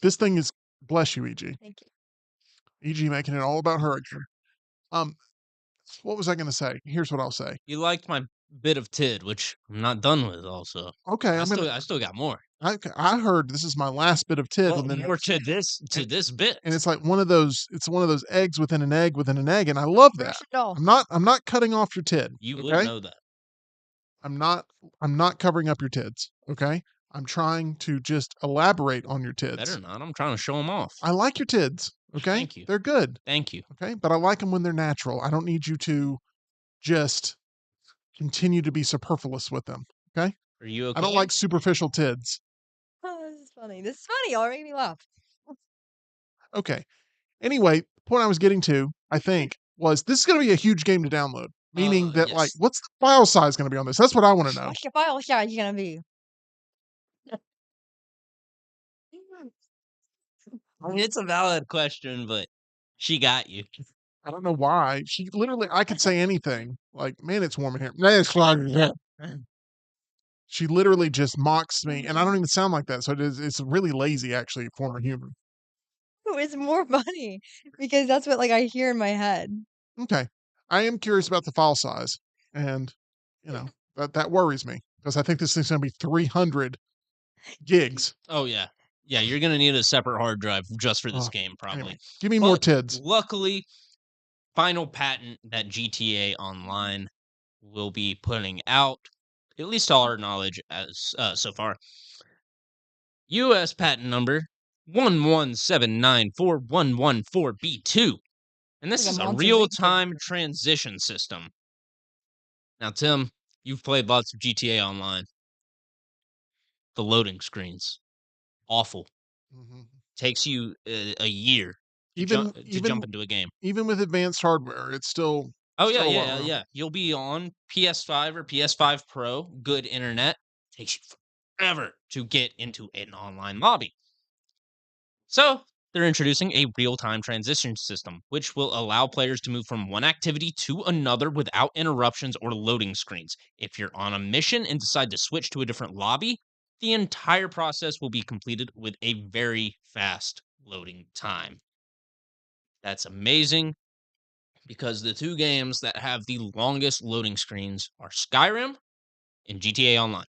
this thing is, bless you, EG. Thank you. EG making it all about her again. Um, what was I going to say? Here's what I'll say. You liked my bit of tid, which I'm not done with. Also, Okay, I still got more. I heard this is my last bit of tid, Well, and then more to this bit. and it's like one of those eggs within an egg within an egg, and I love that. Finish it all. I'm not cutting off your tid. You would okay? know that. I'm not covering up your tids. Okay, I'm trying to just elaborate on your tids. Better not. I'm trying to show them off. I like your tids. Okay, Thank you. They're good. Thank you. Okay, but I like them when they're natural. I don't need you to just continue to be superfluous with them. Okay, Are you okay? I don't like superficial tids. Oh, this is funny. This is funny. Y'all make me laugh. Okay. Anyway, the point I was getting to, I think, was this is going to be a huge game to download. Meaning that, like, yes. what's the file size going to be on this? That's what I want to know. What's your file size gonna be? I mean, it's a valid question, but she got you. I don't know why. She literally, I could say anything. Like, man, it's warm in here. Man, it's hot in here. She literally just mocks me, and I don't even sound like that. So it's really lazy, actually, form of humor. Oh, it's more funny because that's what like I hear in my head. Okay. I am curious about the file size, and that worries me because I think this thing's going to be 300 gigs. Oh yeah, yeah. You're gonna need a separate hard drive just for this Oh, game, probably. Anyway, give me more But tids. Luckily, final patent that GTA Online will be putting out, at least to our knowledge, as so far. U.S. patent number 117941114B2, and this Like a is a Monster Inc. real-time transition system. Now, Tim, you've played lots of GTA Online. The loading screens, awful. Mhm. Takes you a year to Even jump into a game. even with advanced hardware, it's still Oh still a lot yeah. rough. You'll be on PS5 or PS5 Pro, good internet. Takes you forever to get into an online lobby. So they're introducing a real-time transition system, which will allow players to move from one activity to another without interruptions or loading screens. If you're on a mission and decide to switch to a different lobby, the entire process will be completed with a very fast loading time. That's amazing because the two games that have the longest loading screens are Skyrim and GTA Online.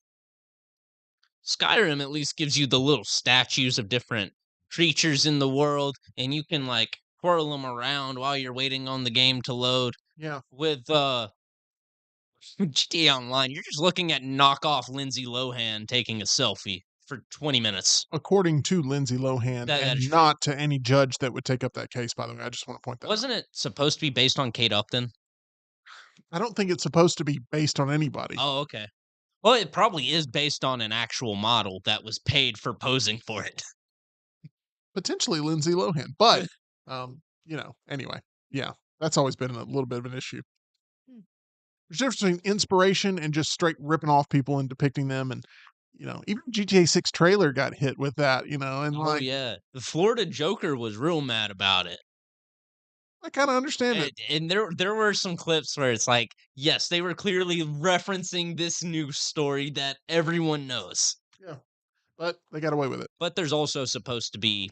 Skyrim at least gives you the little statues of different creatures in the world, and you can like twirl them around while you're waiting on the game to load. Yeah. With GTA Online, you're just looking at knockoff Lindsay Lohan taking a selfie for 20 minutes. According to Lindsay Lohan, That and is true. not to any judge that would take up that case, by the way. I just want to point that out. Wasn't it supposed to be based on Kate Upton? I don't think it's supposed to be based on anybody. Oh, okay. Well, it probably is based on an actual model that was paid for posing for it. Potentially Lindsay Lohan. But anyway. Yeah. That's always been a little bit of an issue. Hmm. There's a difference between inspiration and just straight ripping off people and depicting them. And, even GTA 6 trailer got hit with that, and Oh yeah, the Florida Joker was real mad about it. I kind of understand it. And there were some clips where it's like, yes, they were clearly referencing this news story that everyone knows. Yeah. But they got away with it. But there's also supposed to be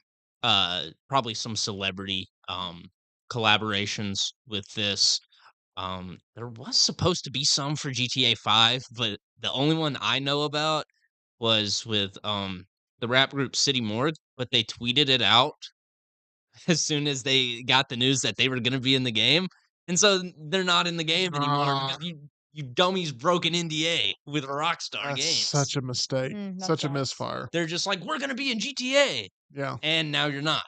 probably some celebrity collaborations with this. There was supposed to be some for GTA 5, but the only one I know about was with the rap group City Morgue, but they tweeted it out as soon as they got the news that they were gonna be in the game, and so they're not in the game anymore because you dummies broke an NDA with Rockstar That's Games. such a mistake. That Such a sucks. misfire. They're just like, "We're gonna be in GTA," Yeah. and now you're not.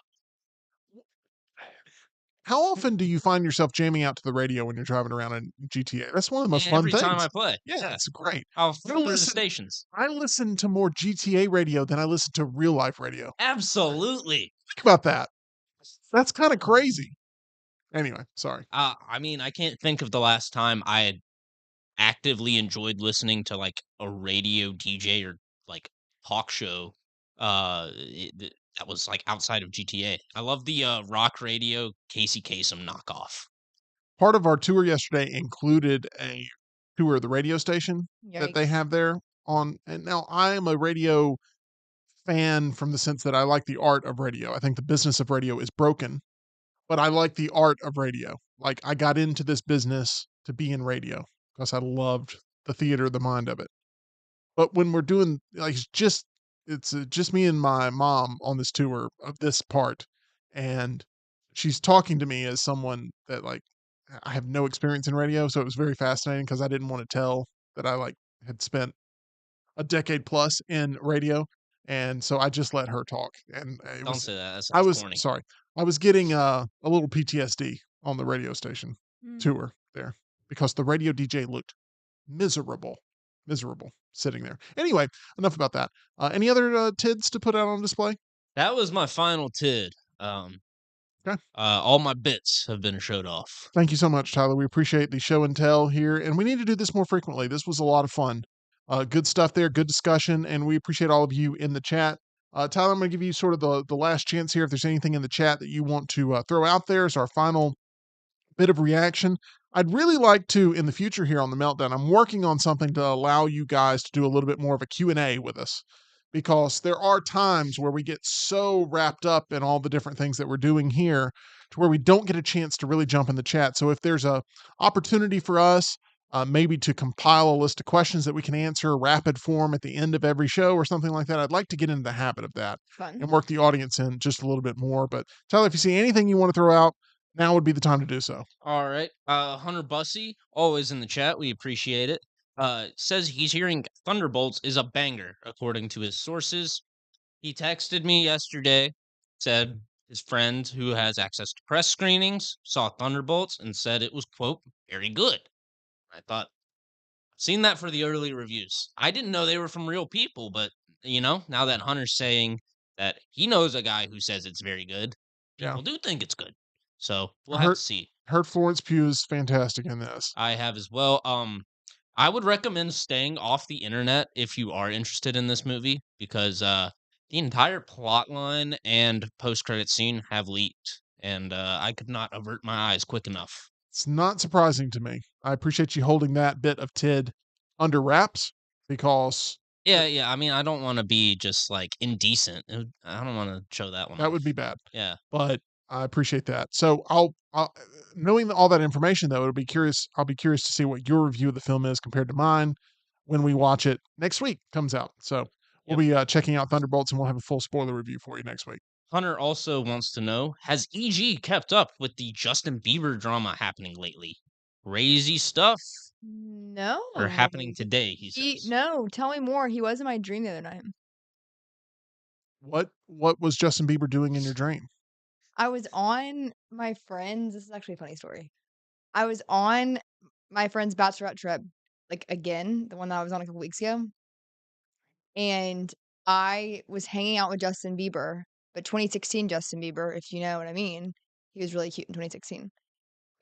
How often do you find yourself jamming out to the radio when you're driving around in GTA? That's one of the most fun Every time I things. play. Yeah, it's great. I'll I flip through the listen stations. I listen to more GTA radio than I listen to real life radio. Absolutely. Think about that. That's kinda crazy. Anyway, sorry. I mean, I can't think of the last time I had actively enjoyed listening to like a radio DJ or like talk show that was like outside of GTA. I love the rock radio Casey Kasem knockoff. Part of our tour yesterday included a tour of the radio station that they Yikes. have there on, and now I am a radio fan from the sense that I like the art of radio. I think the business of radio is broken, but I like the art of radio. Like, I got into this business to be in radio because I loved the theater of the mind of it. But when we're doing like it's just me and my mom on this tour of this part, and she's talking to me as someone that like I have no experience in radio, so it was very fascinating because I didn't want to tell that I like had spent a decade plus in radio, and so I just let her talk, and it Don't was say that. That I sounds was corny. sorry. I was getting a little PTSD on the radio station Mm. tour there because the radio DJ looked miserable, miserable sitting there. Anyway, enough about that. Any other tids to put out on display? That was my final tid. Okay. All my bits have been showed off. Thank you so much, Tyler. We appreciate the show and tell here, and we need to do this more frequently. This was a lot of fun. Good stuff there, good discussion, and we appreciate all of you in the chat. Tyler, I'm going to give you sort of the last chance here. If there's anything in the chat that you want to throw out there as our final bit of reaction, I'd really like to, in the future here on the Meltdown, I'm working on something to allow you guys to do a little bit more of a Q&A with us, because there are times where we get so wrapped up in all the different things that we're doing here to where we don't get a chance to really jump in the chat. So if there's a opportunity for us, maybe to compile a list of questions that we can answer rapid form at the end of every show or something like that, I'd like to get into the habit of that Fun. and work the audience in just a little bit more. But Tyler, if you see anything you want to throw out, now would be the time to do so. All right. Hunter Bussy, always in the chat. We appreciate it. Says he's hearing Thunderbolts is a banger, according to his sources. He texted me yesterday, said his friend who has access to press screenings saw Thunderbolts and said it was, quote, very good. I thought, I've seen that for the early reviews. I didn't know they were from real people, but, now that Hunter's saying that he knows a guy who says it's very good, Yeah. people do think it's good. So we'll I have to see. Heard Florence Pugh is fantastic in this. I have as well. I would recommend staying off the internet if you are interested in this movie, because the entire plot line and post-credit scene have leaked, and I could not avert my eyes quick enough. It's not surprising to me. I appreciate you holding that bit of tid under wraps because Yeah. I mean, I don't want to be just like indecent. I don't want to show that one that off. would be bad. Yeah. But I appreciate that. So I'll knowing all that information though, I'll be curious to see what your review of the film is compared to mine when we watch it next week comes out. So we'll be checking out Thunderbolts, and we'll have a full spoiler review for you next week. Hunter also wants to know, has EG kept up with the Justin Bieber drama happening lately? Crazy stuff No. are happening today, he says. No, tell me more. He was in my dream the other night. What was Justin Bieber doing in your dream? I was on my friend's. This is actually a funny story. I was on my friend's bachelorette trip, like again, the one that I was on a couple weeks ago. And I was hanging out with Justin Bieber, but 2016 Justin Bieber, if you know what I mean. He was really cute in 2016.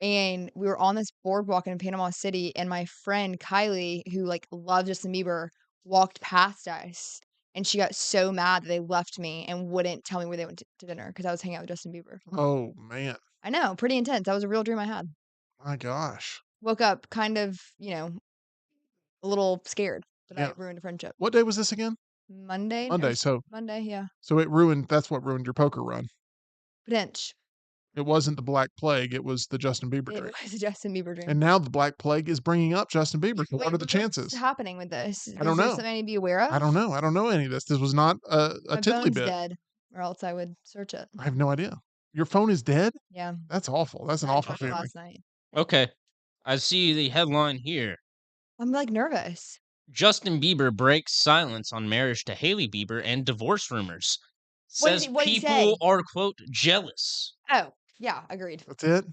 And we were on this boardwalk in Panama City, and my friend Kylie, who like loved Justin Bieber, walked past us, and she got so mad that they left me and wouldn't tell me where they went to dinner because I was hanging out with Justin Bieber. Oh man. I know, pretty intense. That was a real dream I had. My gosh. Woke up kind of, a little scared that Yeah. I ruined a friendship. What day was this again? Monday. Monday. So Yeah. that's what ruined your poker run. Potential. It wasn't the Black Plague, it was the Justin Bieber It dream. was a Justin Bieber dream. And now the Black Plague is bringing up Justin Bieber. So Wait, what are the chances? What's happening with this? I don't Is there know. something I need to be aware of? I don't know. I don't know any of this. This was not a My tiddly phone's bit. dead, or else I would search it. I have no idea. Your phone is dead? Yeah. That's awful. That's an I awful tried it feeling. last night. Okay. I see the headline here. I'm like nervous. Justin Bieber breaks silence on marriage to Hailey Bieber and divorce rumors. What did Says he- what'd he people say? are, quote, jealous. Oh, Yeah, agreed. That's it.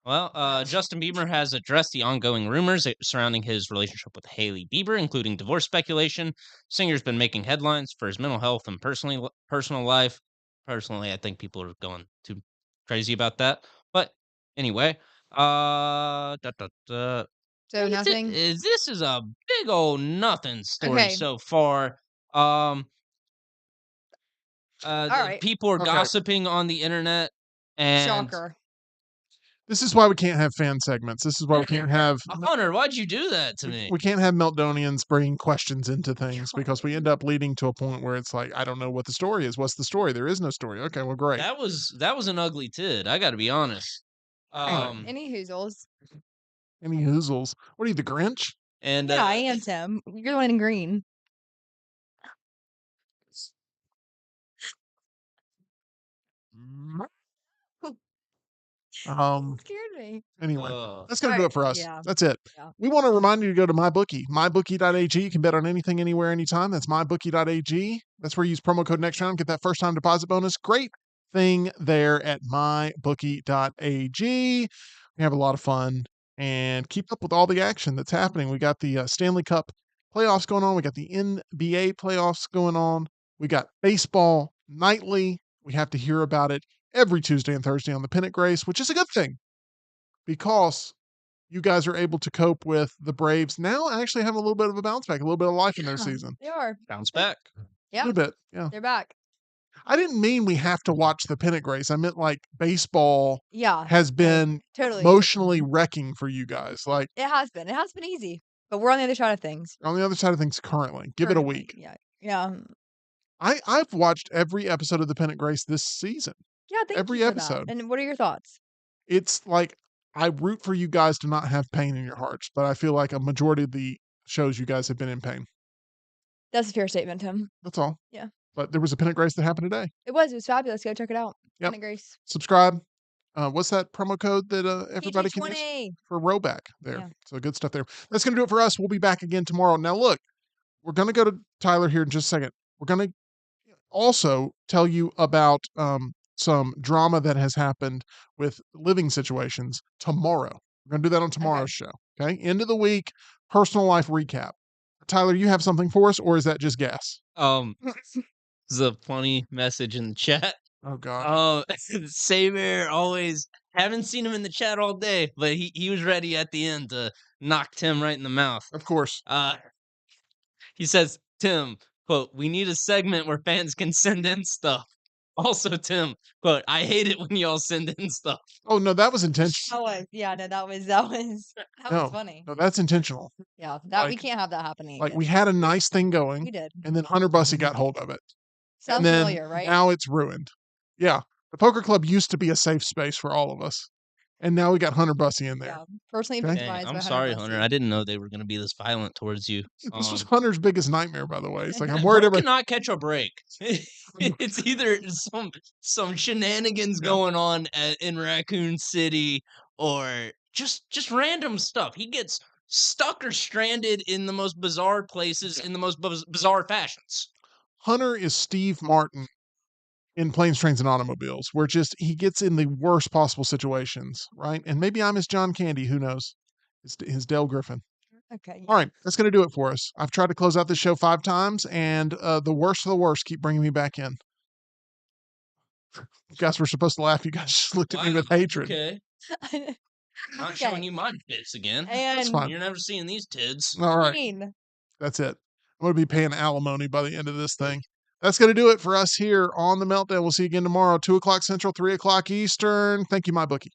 Well, Justin Bieber has addressed the ongoing rumors surrounding his relationship with Hailey Bieber, including divorce speculation. Singer's been making headlines for his mental health and personal life. Personally, I think people are going too crazy about that. But anyway, So this nothing. this is a big old nothing story Okay. so far. Um, All right. people are Okay. gossiping on the internet, and Shocker. This is why we can't have fan segments. This is why we can't have Hunter, why'd you do that to me? we can't have Meltdonians bringing questions into things because we end up leading to a point where it's like, I don't know what the story is. What's the story? There is no story. Okay, well, great. That was an ugly tid. I got to be honest. Any hoozles. Any hoozles? What are you, the Grinch? And Yeah, I am Tim. You're the one in green. Scared me. Anyway, uh, that's going to do it Alright, for us. yeah. That's it. Yeah. We want to remind you to go to MyBookie. MyBookie.ag. You can bet on anything, anywhere, anytime. That's MyBookie.ag. That's where you use promo code next round. Get that first time deposit bonus. Great thing there at MyBookie.ag. We have a lot of fun and keep up with all the action that's happening. We got the Stanley Cup playoffs going on. We got the NBA playoffs going on. We got baseball nightly. We have to hear about it every Tuesday and Thursday on the Pennant Grace, which is a good thing because you guys are able to cope with the Braves now actually having a little bit of a bounce back, a little bit of life in their Yeah, season. They are. bounce back. A Yeah, little bit, yeah. they're back. I didn't mean we have to watch the Pennant Grace. I meant like baseball Yeah. has been Totally. emotionally wrecking for you guys. Like It has been. It has been easy. But we're on the other side of things. on the other side of things currently. Give it a Currently. week. Yeah. Yeah. I've watched every episode of the Pennant Grace this season. Yeah, thank Every you for episode. that. And what are your thoughts? It's like I root for you guys to not have pain in your hearts, but I feel like a majority of the shows you guys have been in pain. That's a fair statement, Tim. That's all. Yeah. But there was a Pennant Grace that happened today. It was fabulous. Go check it out. Yep. Pennant Grace. Subscribe. What's that promo code that everybody can use? PG20. For Roback there. Yeah. So good stuff there. That's going to do it for us. We'll be back again tomorrow. Now, look, we're going to go to Tyler here in just a second. We're going to also tell you about some drama that has happened with living situations tomorrow. We're going to do that on tomorrow's show. Okay. End of the week, personal life recap. Tyler, you have something for us, or is that just gas? There's a funny message in the chat. Oh, God. Oh, Saber always haven't seen him in the chat all day, but he was ready at the end to knock Tim right in the mouth. Of course. He says, Tim, quote, we need a segment where fans can send in stuff. Also, Tim, quote, I hate it when y'all send in stuff. Oh, no, that was intentional. That was funny. No, that's intentional. Yeah, that we Like- can't have that happening. Like again. we had a nice thing We going, did. and then Hunter Bussey got hold of it. Sounds and then familiar, right? now it's ruined. Yeah. The poker club used to be a safe space for all of us. And now we got Hunter Bussey in there. Yeah. Personally Okay. advised by I'm sorry, Bussey. Hunter. I didn't know they were going to be this violent towards you. This was Hunter's biggest nightmare, by the way. It's like I'm Hunter worried about cannot catch a break. It's either some shenanigans going on in Raccoon City or just random stuff. He gets stuck or stranded in the most bizarre places in the most bizarre fashions. Hunter is Steve Martin in Planes, Trains, and Automobiles, where just he gets in the worst possible situations, right? And maybe I'm his John Candy, who knows? His Dale Griffin. Okay. All right, that's going to do it for us. I've tried to close out this show 5 times, and the worst of the worst keep bringing me back in. You guys were supposed to laugh. You guys just looked at me with hatred. Okay. Not showing you my tits again. That's And fine. You're never seeing these tids. All right, Green. that's it. I'm going to be paying alimony by the end of this thing. That's going to do it for us here on The Meltdown. We'll see you again tomorrow, 2 o'clock Central, 3 o'clock Eastern. Thank you, MyBookie.